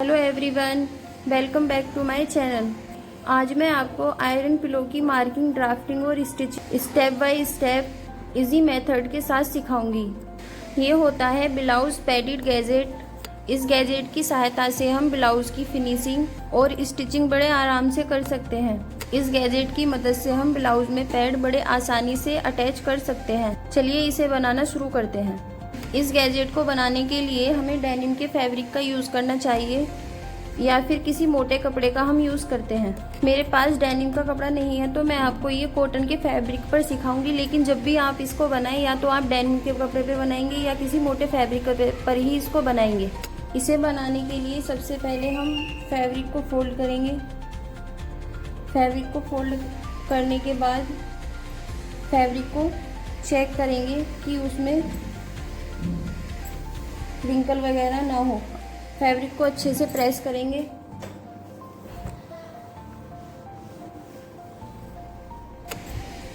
Hello everyone, welcome back to my channel. आज मैं आपको आयरन पिलो की मार्किंग, ड्राफ्टिंग और stitching step by step easy method के साथ सिखाऊंगी। ये होता है ब्लाउज पैडेड गैजेट। इस गैजेट की सहायता से हम ब्लाउज की फिनिशिंग और स्टिचिंग बड़े आराम से कर सकते हैं। इस गैजेट की मदद से हम ब्लाउज में पैड बड़े आसानी से अटैच कर सकते हैं। चलिए इसे बनाना शुरू करते हैं। इस गैजेट को बनाने के लिए हमें डेनिम के फैब्रिक का यूज़ करना चाहिए या फिर किसी मोटे कपड़े का हम यूज़ करते हैं। मेरे पास डेनिम का कपड़ा नहीं है तो मैं आपको ये कॉटन के फैब्रिक पर सिखाऊंगी, लेकिन जब भी आप इसको बनाएं या तो आप डेनिम के कपड़े पे बनाएंगे या किसी मोटे फैब्रिक पर ही इसको बनाएंगे। इसे बनाने के लिए सबसे पहले हम फैब्रिक को फोल्ड करेंगे। फैब्रिक को फोल्ड करने के बाद फैब्रिक को चेक करेंगे कि उसमें रिंकल वगैरह ना हो। फैब्रिक को अच्छे से प्रेस करेंगे।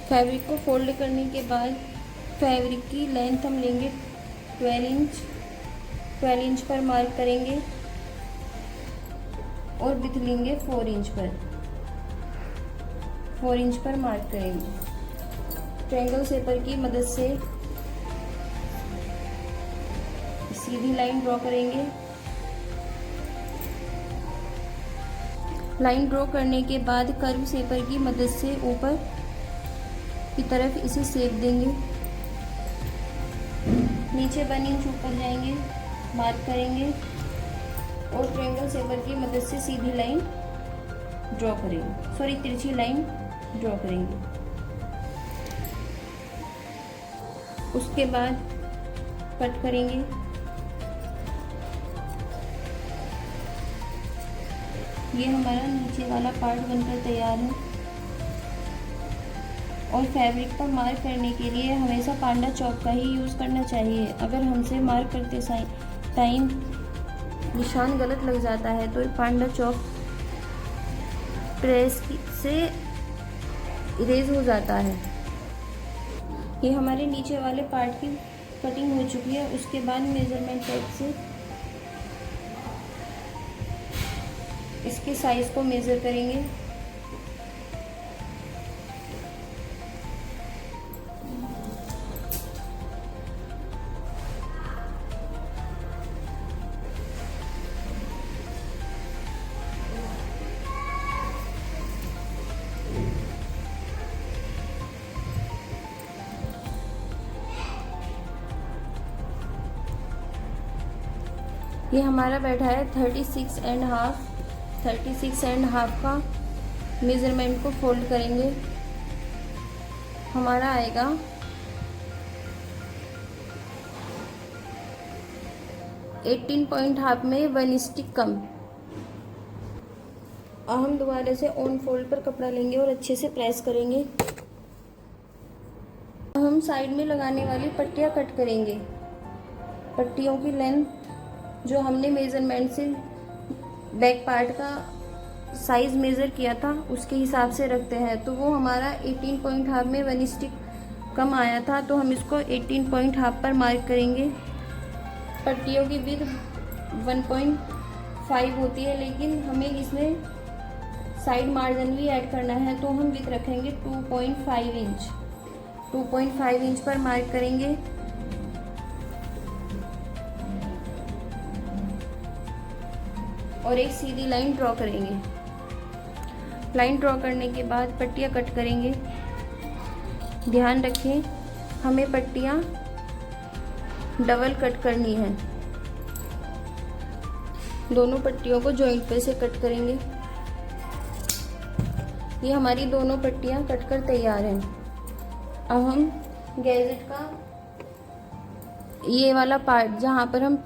फैब्रिक को फोल्ड करने के बाद फैब्रिक की लेंथ हम लेंगे 12 इंच पर मार्क करेंगे और विड्थ लेंगे 4 इंच पर मार्क करेंगे। ट्रायंगल शेपर की मदद से सीधी लाइन ड्रॉ करेंगे। लाइन ड्रॉ करने के बाद कर्व शेपर की मदद से ऊपर की तरफ इसे सेक देंगे। नीचे 1 इंच ऊपर जाएंगे, मार्क करेंगे और ट्रायंगल शेपर की मदद से सीधी लाइन ड्रॉ करेंगे, तिरछी लाइन ड्रॉ करेंगे। उसके बाद कट करेंगे। ये हमारा नीचे वाला पार्ट बनकर तैयार है। और फैब्रिक पर मार्क करने के लिए हमेशा पांडा चौक का ही यूज़ करना चाहिए। अगर हमसे मार्क करते टाइम निशान गलत लग जाता है तो पांडा चौक प्रेस से इरेज हो जाता है। ये हमारे नीचे वाले पार्ट की कटिंग हो चुकी है। उसके बाद मेजरमेंट टेप से इसके साइज को मेज़र करेंगे। ये हमारा बैठा है 36 एंड हाफ का। मेज़रमेंट को फोल्ड करेंगे। हमारा आएगा 18.5 में 1 स्टिक कम। अब हम दोबारा से ऑन फोल्ड पर कपड़ा लेंगे और अच्छे से प्रेस करेंगे। हम साइड में लगाने वाली पट्टियाँ कट करेंगे। पट्टियों की लेंथ जो हमने मेज़रमेंट से बैक पार्ट का साइज़ मेज़र किया था उसके हिसाब से रखते हैं, तो वो हमारा 18.5 में 1 स्टिक कम आया था, तो हम इसको 18.5 पर मार्क करेंगे। पट्टियों की विड्थ 1.5 होती है, लेकिन हमें इसमें साइड मार्जिन भी ऐड करना है, तो हम विड्थ रखेंगे 2.5 इंच। 2.5 इंच पर मार्क करेंगे। और एक सीधी लाइन ड्रॉ करेंगे। लाइन ड्रॉ करने के बाद पट्टियाँ कट करेंगे। ध्यान रखें, हमें पट्टियाँ डबल कट करनी है। दोनों पट्टियों को जॉइंट पे से कट करेंगे। ये हमारी दोनों पट्टियाँ कटकर तैयार हैं। अब हम गैजेट का ये वाला पार्ट जहाँ पर हम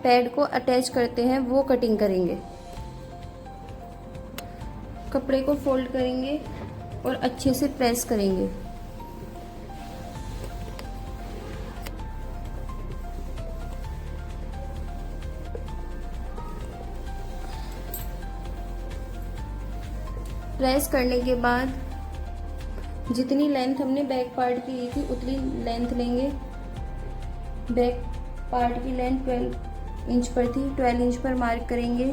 पैड को अटैच करते हैं वो कटिंग करेंगे। कपड़े को फोल्ड करेंगे और अच्छे से प्रेस करेंगे। प्रेस करने के बाद जितनी लेंथ हमने बैक पार्ट की ली थी उतनी लेंथ लेंगे। बैक पार्ट की लेंथ 12 इंच पर थी, 12 इंच पर मार्क करेंगे।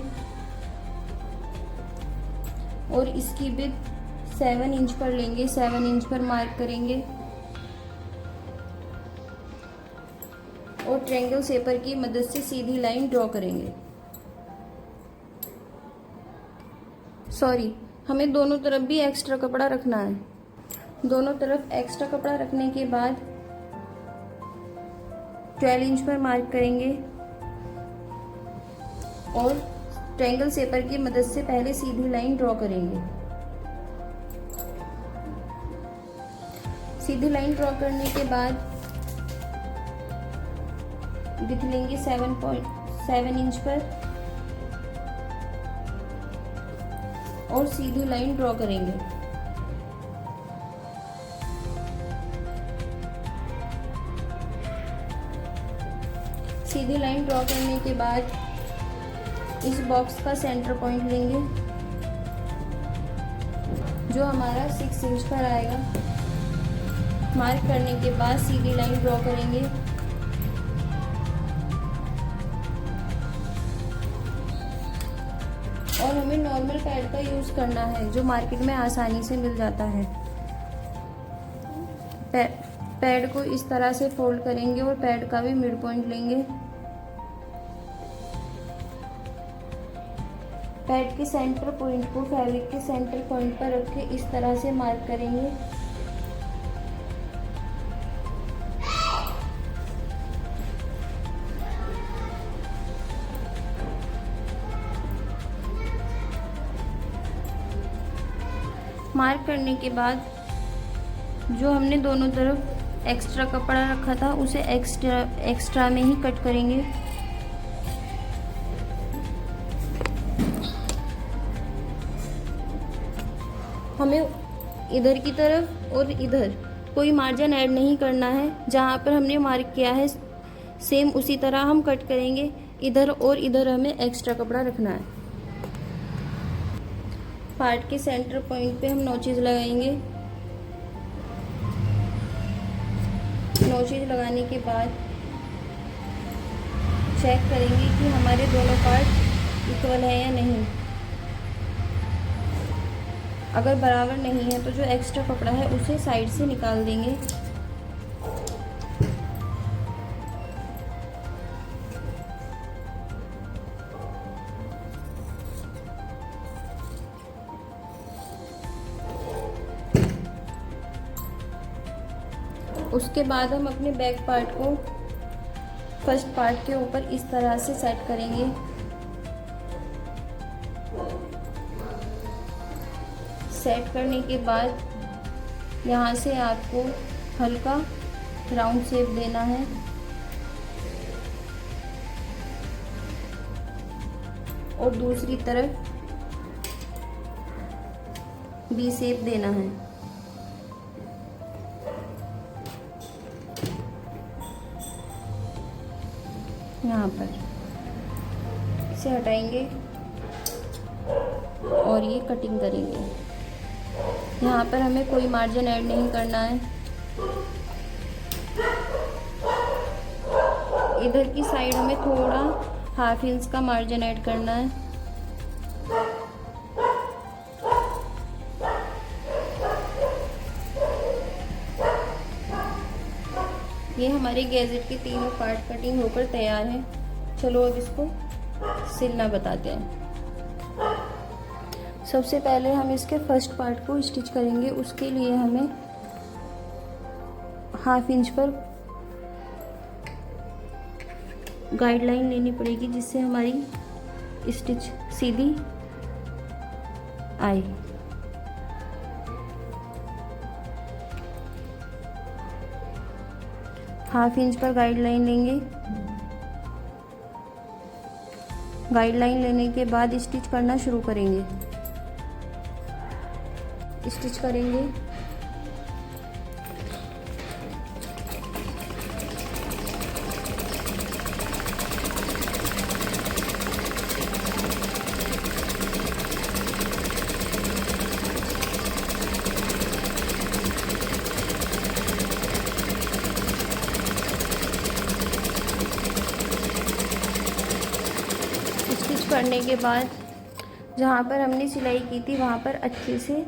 और इसकी विड्थ 7 इंच पर लेंगे। 7 इंच पर मार्क करेंगे और ट्रायंगल शेपर की मदद से सीधी लाइन ड्रॉ करेंगे। हमें दोनों तरफ भी एक्स्ट्रा कपड़ा रखना है। दोनों तरफ एक्स्ट्रा कपड़ा रखने के बाद 12 इंच पर मार्क करेंगे और ट्रायंगल शेपर की मदद से पहले सीधी लाइन ड्रॉ करेंगे। सीधी लाइन ड्रॉ करने के बाद विड्थ लेंगे 7 इंच पर और सीधी लाइन ड्रॉ करेंगे। सीधी लाइन ड्रॉ करने के बाद इस बॉक्स का सेंटर पॉइंट लेंगे जो हमारा 6 इंच पर आएगा। मार्क करने के बाद सीधी लाइन ड्रॉ करेंगे और हमें नॉर्मल पैड का यूज़ करना है जो मार्केट में आसानी से मिल जाता है। पैड को इस तरह से फोल्ड करेंगे और पैड का भी मिड पॉइंट लेंगे। पैड के सेंटर पॉइंट को फैब्रिक के सेंटर पॉइंट पर रख के इस तरह से मार्क करेंगे। मार्क करने के बाद जो हमने दोनों तरफ एक्स्ट्रा कपड़ा रखा था उसे एक्स्ट्रा में ही कट करेंगे। हमें इधर की तरफ और इधर कोई मार्जिन ऐड नहीं करना है। जहाँ पर हमने मार्क किया है सेम उसी तरह हम कट करेंगे। इधर और इधर हमें एक्स्ट्रा कपड़ा रखना है। पार्ट के सेंटर पॉइंट पे हम नोचेज लगाएंगे। नोचेज लगाने के बाद चेक करेंगे कि हमारे दोनों पार्ट इक्वल है या नहीं। अगर बराबर नहीं है तो जो एक्स्ट्रा कपड़ा है उसे साइड से निकाल देंगे। उसके बाद हम अपने बैक पार्ट को फर्स्ट पार्ट के ऊपर इस तरह से सेट करेंगे। सेट करने के बाद यहाँ से आपको हल्का राउंड शेप देना है और दूसरी तरफ वी शेप देना है। यहाँ पर इसे हटाएंगे और ये कटिंग करेंगे। यहाँ पर हमें कोई मार्जिन ऐड नहीं करना है। इधर की साइड हमें थोड़ा ½ इंच का मार्जिन ऐड करना है। ये हमारे गैजेट के तीनों पार्ट कटिंग होकर तैयार है। चलो अब इसको सिलना बताते हैं। सबसे पहले हम इसके फर्स्ट पार्ट को स्टिच करेंगे। उसके लिए हमें ½ इंच पर गाइडलाइन लेनी पड़ेगी जिससे हमारी स्टिच सीधी आए। ½ इंच पर गाइडलाइन लेंगे। गाइडलाइन लेने के बाद स्टिच करना शुरू करेंगे। स्टिच करेंगे। स्टिच करने के बाद जहाँ पर हमने सिलाई की थी वहाँ पर अच्छे से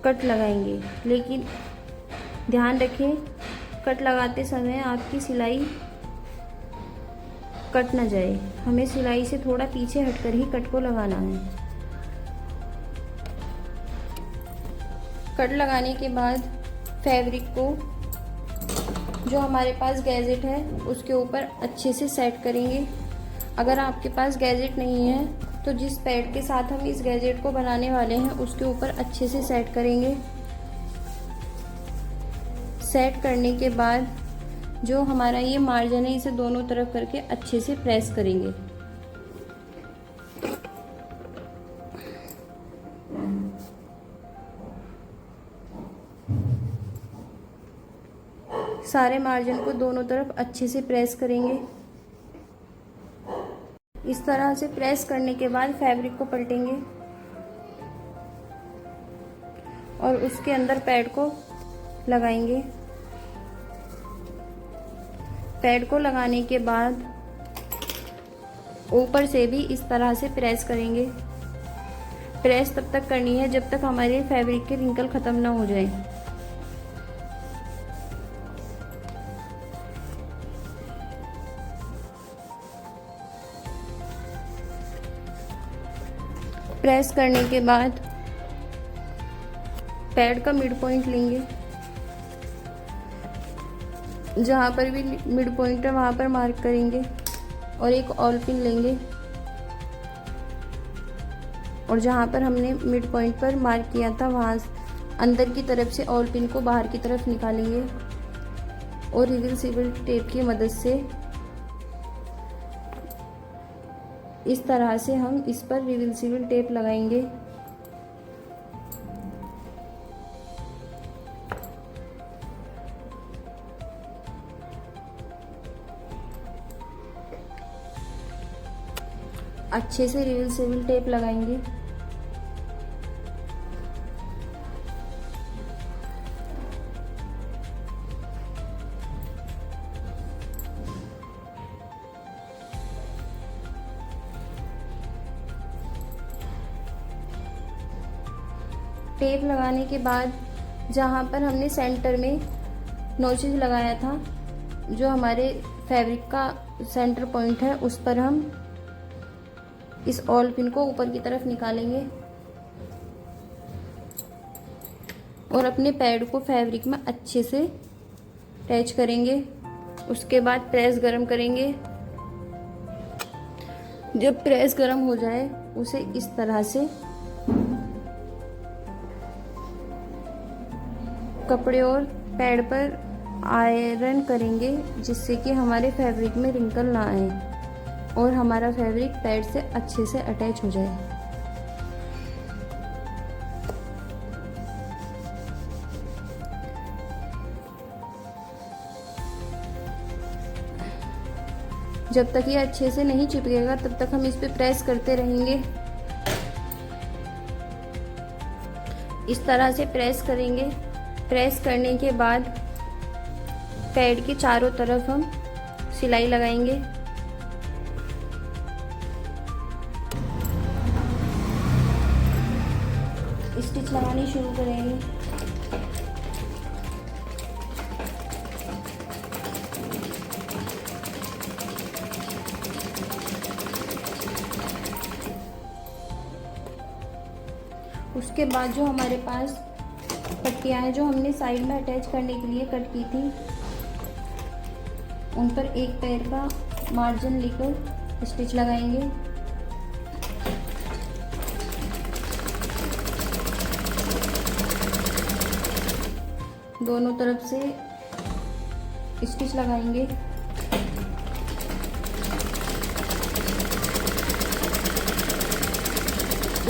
कट लगाएंगे, लेकिन ध्यान रखें कट लगाते समय आपकी सिलाई कट ना जाए। हमें सिलाई से थोड़ा पीछे हटकर ही कट को लगाना है। कट लगाने के बाद फैब्रिक को जो हमारे पास गैजेट है उसके ऊपर अच्छे से सेट करेंगे। अगर आपके पास गैजेट नहीं है तो जिस पैड के साथ हम इस गैजेट को बनाने वाले हैं उसके ऊपर अच्छे से सेट करेंगे। सेट करने के बाद जो हमारा ये मार्जिन है इसे दोनों तरफ करके अच्छे से प्रेस करेंगे। सारे मार्जिन को दोनों तरफ अच्छे से प्रेस करेंगे। इस तरह से प्रेस करने के बाद फैब्रिक को पलटेंगे और उसके अंदर पैड को लगाएंगे। पैड को लगाने के बाद ऊपर से भी इस तरह से प्रेस करेंगे। प्रेस तब तक करनी है जब तक हमारे फैब्रिक के रिंकल ख़त्म ना हो जाए। प्रेस करने के बाद पैड का मिड पॉइंट लेंगे, जहाँ पर भी मिड पॉइंट है वहाँ पर मार्क करेंगे और एक ऑल पिन लेंगे और जहाँ पर हमने मिड पॉइंट पर मार्क किया था वहाँ अंदर की तरफ से ऑल पिन को बाहर की तरफ निकालेंगे और रिवर्सिबल टेप की मदद से इस तरह से हम इस पर रिवर्सिबल टेप लगाएंगे। अच्छे से रिवर्सिबल टेप लगाएंगे। टेप लगाने के बाद जहाँ पर हमने सेंटर में नोचेस लगाया था, जो हमारे फैब्रिक का सेंटर पॉइंट है, उस पर हम इस ऑल पिन को ऊपर की तरफ निकालेंगे और अपने पैड को फैब्रिक में अच्छे से अटैच करेंगे। उसके बाद प्रेस गरम करेंगे। जब प्रेस गरम हो जाए उसे इस तरह से कपड़े और पैड पर आयरन करेंगे, जिससे कि हमारे फैब्रिक में रिंकल ना आए और हमारा फैब्रिक पैड से अच्छे से अटैच हो जाए। जब तक ये अच्छे से नहीं चिपकेगा तब तक हम इस पे प्रेस करते रहेंगे। इस तरह से प्रेस करेंगे। प्रेस करने के बाद पैड के चारों तरफ हम सिलाई लगाएंगे। स्टिच लगानी शुरू करेंगे। उसके बाद जो हमारे पास पट्टियाँ हैं जो हमने साइड में अटैच करने के लिए कट की थी, उन पर एक पैर का मार्जिन लेकर स्टिच लगाएंगे। दोनों तरफ से स्टिच लगाएंगे।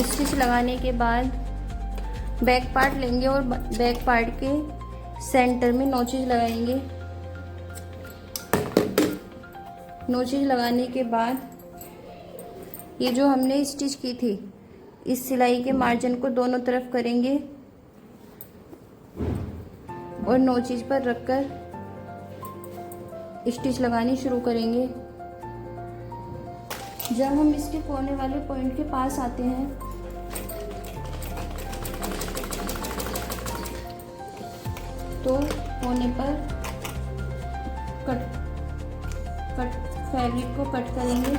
स्टिच लगाने के बाद बैक पार्ट लेंगे और बैक पार्ट के सेंटर में नोचेज लगाएंगे। नोचेज लगाने के बाद ये जो हमने स्टिच की थी इस सिलाई के मार्जिन को दोनों तरफ करेंगे और नोचेज पर रखकर स्टिच लगानी शुरू करेंगे। जब हम इसके कोने वाले पॉइंट के पास आते हैं तो कोने पर फैब्रिक को कट करेंगे।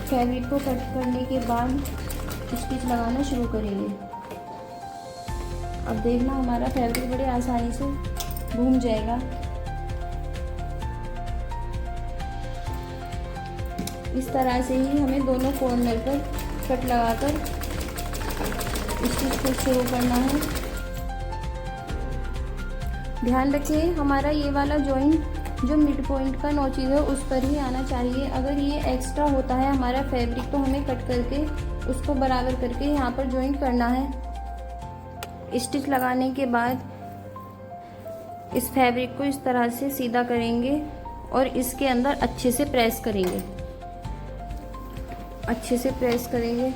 फैब्रिक को कट करने के बाद स्टिच लगाना शुरू करेंगे। अब देखना हमारा फैब्रिक बड़े आसानी से घूम जाएगा। इस तरह से ही हमें दोनों कॉर्नर पर कट लगाकर स्टिच को शुरू करना है। ध्यान रखिए हमारा ये वाला जॉइंट जो मिड पॉइंट का नोचीज है उस पर ही आना चाहिए। अगर ये एक्स्ट्रा होता है हमारा फैब्रिक तो हमें कट करके उसको बराबर करके यहाँ पर जॉइंट करना है। स्टिच लगाने के बाद इस फैब्रिक को इस तरह से सीधा करेंगे और इसके अंदर अच्छे से प्रेस करेंगे। अच्छे से प्रेस करेंगे।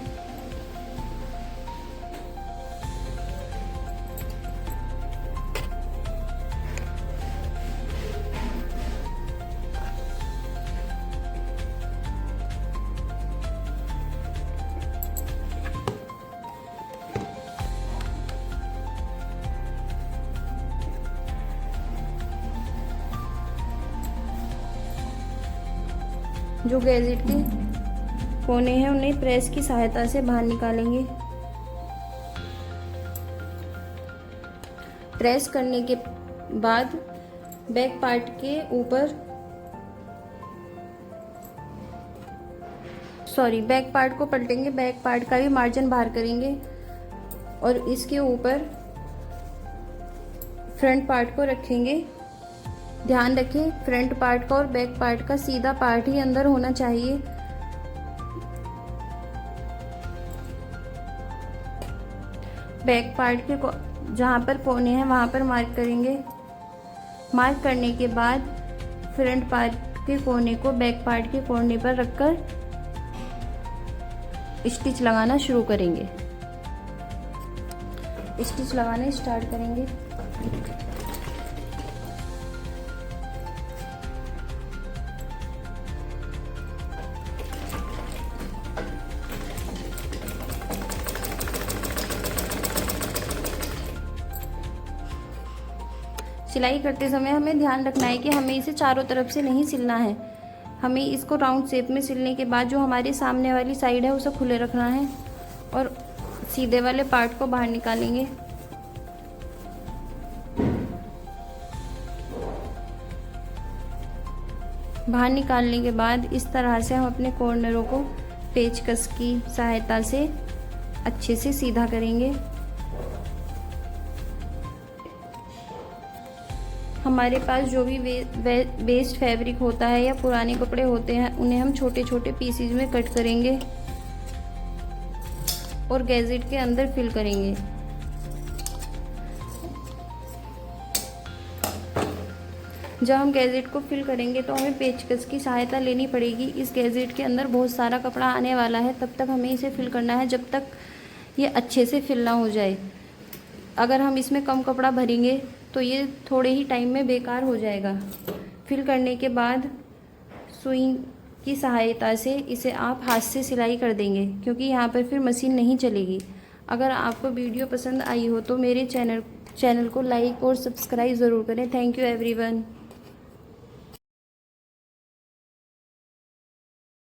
जो गैजेट के कोने हैं उन्हें प्रेस की सहायता से बाहर निकालेंगे। प्रेस करने के बाद बैक पार्ट के ऊपर बैक पार्ट को पलटेंगे। बैक पार्ट का भी मार्जिन बाहर करेंगे और इसके ऊपर फ्रंट पार्ट को रखेंगे। ध्यान रखें फ्रंट पार्ट का और बैक पार्ट का सीधा पार्ट ही अंदर होना चाहिए। बैक पार्ट के जहाँ पर कोने हैं वहाँ पर मार्क करेंगे। मार्क करने के बाद फ्रंट पार्ट के कोने को बैक पार्ट के कोने पर रखकर स्टिच लगाना शुरू करेंगे। स्टिच लगाने स्टार्ट करेंगे। सिलाई करते समय हमें ध्यान रखना है कि हमें इसे चारों तरफ से नहीं सिलना है। हमें इसको राउंड शेप में सिलने के बाद जो हमारी सामने वाली साइड है उसे खुले रखना है और सीधे वाले पार्ट को बाहर निकालेंगे। बाहर निकालने के बाद इस तरह से हम अपने कॉर्नरों को पेचकस की सहायता से अच्छे से सीधा करेंगे। हमारे पास जो भी वेस्ट फैब्रिक होता है या पुराने कपड़े होते हैं उन्हें हम छोटे छोटे पीसेज में कट करेंगे और गैजेट के अंदर फिल करेंगे। जब हम गैजेट को फिल करेंगे तो हमें पेचकस की सहायता लेनी पड़ेगी। इस गैजेट के अंदर बहुत सारा कपड़ा आने वाला है, तब तक हमें इसे फिल करना है जब तक ये अच्छे से फिल ना हो जाए। अगर हम इसमें कम कपड़ा भरेंगे तो ये थोड़े ही टाइम में बेकार हो जाएगा। फिल करने के बाद सुई की सहायता से इसे आप हाथ से सिलाई कर देंगे क्योंकि यहाँ पर फिर मशीन नहीं चलेगी। अगर आपको वीडियो पसंद आई हो तो मेरे चैनल को लाइक और सब्सक्राइब ज़रूर करें। Thank you everyone.